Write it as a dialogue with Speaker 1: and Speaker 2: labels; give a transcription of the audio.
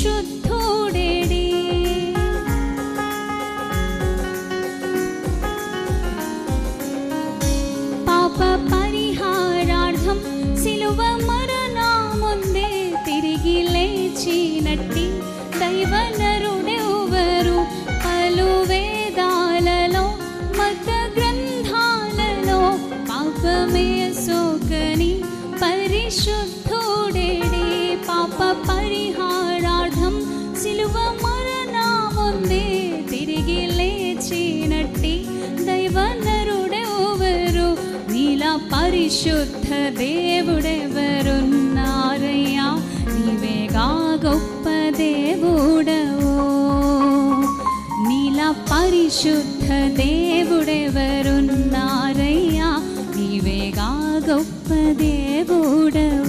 Speaker 1: పరిశుద్ధుడేడి. పాప పరిహారార్థం సిలువ మరణముందే తిరిగి లేచినట్టి దైవనరుడెవరు? పలు వేదాలలో మత గ్రంథాలలో పాపమే సోకని పరిశుద్ధుడేడి. పాప పరిహారార్థం సిలువ మరణముందే తిరిగి లేచినట్టి దైవనరుడెవరు? నీలా పరిశుద్ధ దేవుడెవరున్నారయ్యా? నీవేగా గొప్ప దేవుడవో. నీలా పరిశుద్ధ దేవుడెవరున్నారయ్యా? నీవేగా గొప్ప దేవుడవో.